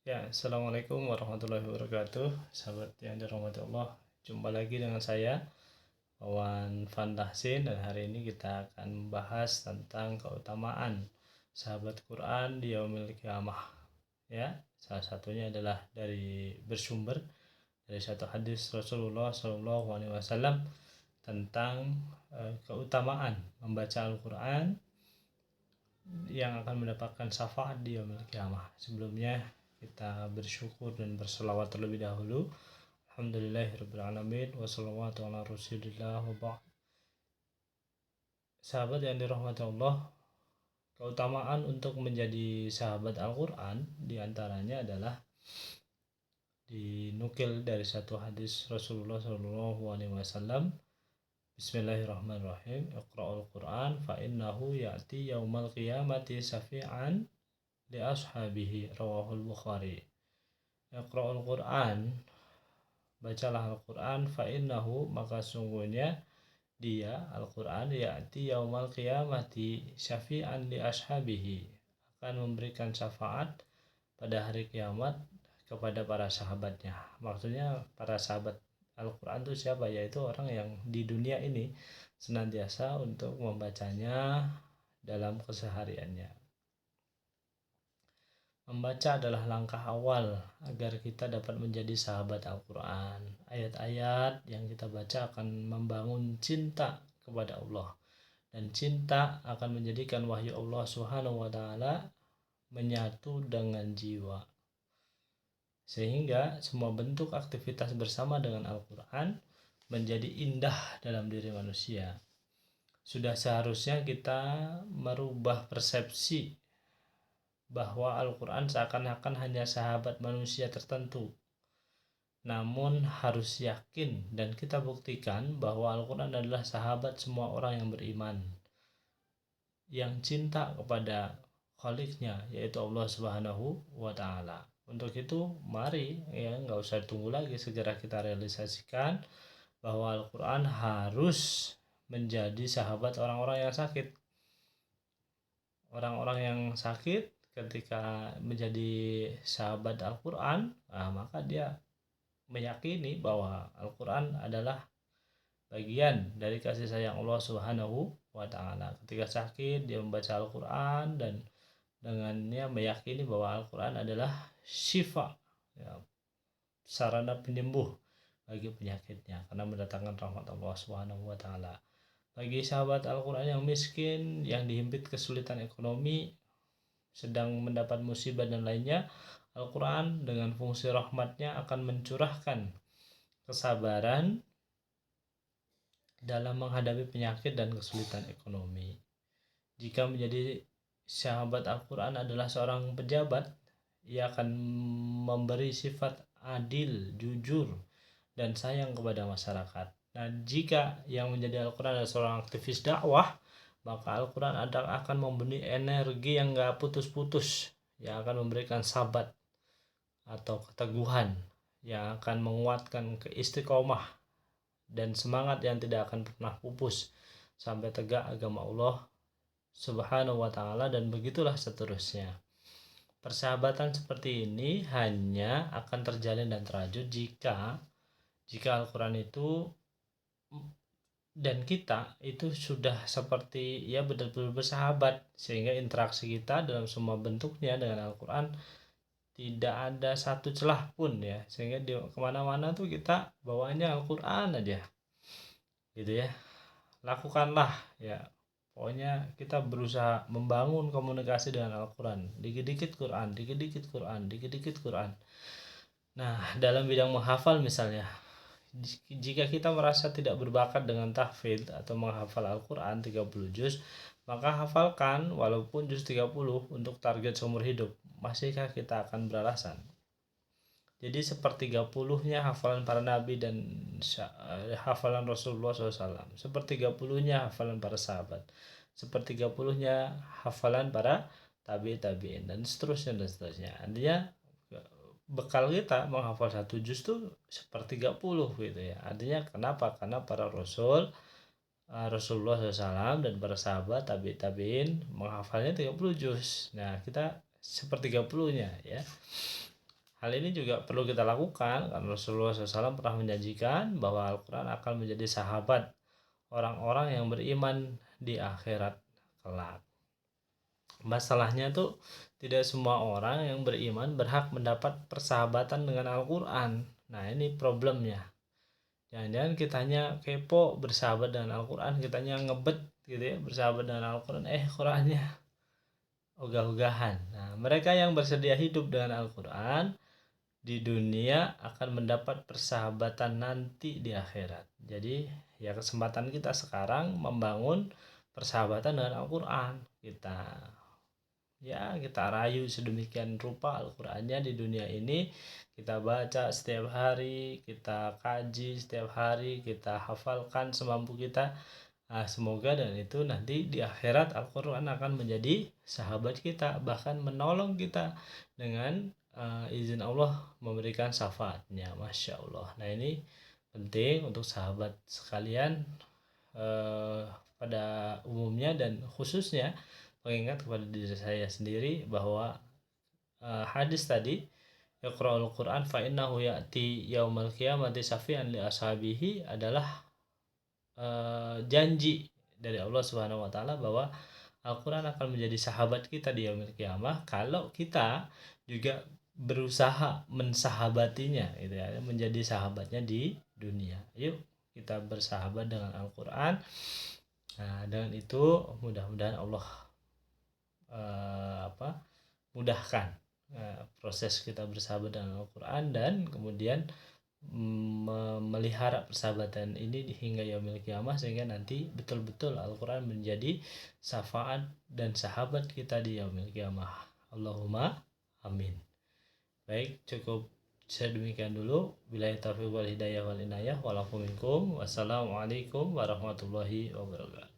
Ya, Assalamualaikum warahmatullahi wabarakatuh. Sahabat yang dirahmati Allah, jumpa lagi dengan saya, Wawan Fantahsin, dan hari ini kita akan membahas tentang keutamaan sahabat Quran di Yaumil Qiyamah. Ya, salah satunya adalah bersumber dari satu hadis Rasulullah SAW tentang keutamaan membaca Al-Quran yang akan mendapatkan syafaat di yaumil qiyamah. Sebelumnya kita bersyukur dan berselawat terlebih dahulu. Alhamdulillahirabbil alamin wassalatu ala rasulillah wa ba'd. Sahabat yang dirahmati Allah, keutamaan untuk menjadi sahabat Al-Qur'an diantaranya adalah dinukil dari satu hadis Rasulullah SAW. Bismillahirrahmanirrahim. Iqra'ul Qur'an fa innahu ya'ti yaumal qiyamati syafi'an li ashabihi, rawahul Bukhari. Iqra'ul Qur'an, bacalah Al-Qur'an, fa innahu, maka sungguhnya dia Al-Qur'an ya'ti yaumal qiyamati syafi'an li ashabihi, akan memberikan syafaat pada hari kiamat kepada para sahabatnya. Maksudnya para sahabat Al-Quran itu siapa? Yaitu orang yang di dunia ini senantiasa untuk membacanya dalam kesehariannya. Membaca adalah langkah awal agar kita dapat menjadi sahabat Al-Quran. Ayat-ayat yang kita baca akan membangun cinta kepada Allah, dan cinta akan menjadikan wahyu Allah Subhanahu wa taala menyatu dengan jiwa, sehingga semua bentuk aktivitas bersama dengan Al-Quran menjadi indah dalam diri manusia. Sudah seharusnya kita merubah persepsi bahwa Al-Quran seakan-akan hanya sahabat manusia tertentu. Namun harus yakin dan kita buktikan bahwa Al-Quran adalah sahabat semua orang yang beriman, yang cinta kepada Khaliknya, yaitu Allah Subhanahu wa taala. Untuk itu mari nggak usah tunggu lagi, segera kita realisasikan bahwa Al-Quran harus menjadi sahabat orang-orang yang sakit. Orang-orang yang sakit ketika menjadi sahabat Al-Quran, maka dia meyakini bahwa Al-Quran adalah bagian dari kasih sayang Allah Subhanahu wa taala. Ketika sakit dia membaca Al-Quran dan dengannya meyakini bahwa Al-Quran adalah syifa, sarana penyembuh bagi penyakitnya, karena mendatangkan rahmat Allah Subhanahu wa taala. Bagi sahabat Al-Quran yang miskin, yang dihimpit kesulitan ekonomi, sedang mendapat musibah dan lainnya, Al-Quran dengan fungsi rahmatnya akan mencurahkan kesabaran dalam menghadapi penyakit dan kesulitan ekonomi. Jika menjadi sahabat Al-Quran adalah seorang pejabat, ia akan memberi sifat adil, jujur, dan sayang kepada masyarakat. Nah, jika yang menjadi Al-Quran adalah seorang aktivis dakwah, maka Al-Quran akan memberi energi yang gak putus-putus, yang akan memberikan sabat atau keteguhan, yang akan menguatkan keistiqomah dan semangat yang tidak akan pernah pupus sampai tegak agama Allah Subhanahu wa taala, dan begitulah seterusnya. Persahabatan seperti ini hanya akan terjalin dan terwujud jika Al-Quran itu dan kita itu sudah seperti benar-benar bersahabat, sehingga interaksi kita dalam semua bentuknya dengan Al-Quran tidak ada satu celah pun, sehingga di kemana-mana tuh kita bawaannya Al-Quran aja gitu ya. Lakukanlah, pokoknya kita berusaha membangun komunikasi dengan Al-Quran, dikit-dikit Quran. Nah, dalam bidang menghafal misalnya, jika kita merasa tidak berbakat dengan tahfidz atau menghafal Al-Quran 30 juz, maka hafalkan walaupun juz 30 untuk target seumur hidup. Masihkah kita akan beralasan? Jadi 1/30-nya hafalan para nabi dan hafalan Rasulullah SAW, 1/30-nya hafalan para sahabat, 1/30-nya hafalan para tabi'in, dan seterusnya. Artinya bekal kita menghafal 1 juz tuh 1/30 gitu ya. Artinya kenapa? Karena para Rasulullah SAW dan para sahabat tabi'in menghafalnya 30 juz. Nah, kita 1/30-nya ya. Hal ini juga perlu kita lakukan karena Rasulullah SAW pernah menjanjikan bahwa Al-Quran akan menjadi sahabat orang-orang yang beriman di akhirat kelak. Masalahnya tuh tidak semua orang yang beriman berhak mendapat persahabatan dengan Al-Quran. Nah, ini problemnya. Jangan-jangan kitanya kepo bersahabat dengan Al-Quran, kitanya ngebet gitu ya bersahabat dengan Al-Quran, Qurannya ogah-ogahan. Nah, mereka yang bersedia hidup dengan Al-Quran di dunia akan mendapat persahabatan nanti di akhirat. Jadi ya kesempatan kita sekarang membangun persahabatan dengan Al-Quran. Kita rayu sedemikian rupa Al-Qurannya di dunia ini, kita baca setiap hari, kita kaji setiap hari, kita hafalkan semampu kita. Semoga dan itu nanti di akhirat Al-Quran akan menjadi sahabat kita, bahkan menolong kita dengan izin Allah memberikan syafaatnya. Masya Allah. Nah, ini penting untuk sahabat sekalian pada umumnya dan khususnya mengingat kepada diri saya sendiri bahwa hadis tadi Iqra'ul Qur'an fa innahu ya'ti yaumal qiyamati syafi'an li ashabihi adalah janji dari Allah Subhanahu wa taala bahwa Al-Quran akan menjadi sahabat kita di yaumil qiyamah kalau kita juga berusaha mensahabatinya gitu ya, menjadi sahabatnya di dunia. Yuk kita bersahabat dengan Al-Quran. Nah, dengan itu mudah-mudahan Allah mudahkan proses kita bersahabat dengan Al-Quran dan kemudian memelihara persahabatan ini hingga yaumil qiyamah sehingga nanti betul-betul Al-Quran menjadi syafaat dan sahabat kita di yaumil qiyamah. Allahumma amin. Baik, cukup sedemikian dulu. Billahi taufiq wal hidayah wal inayah. Walakum minkum. Wassalamualaikum warahmatullahi wabarakatuh.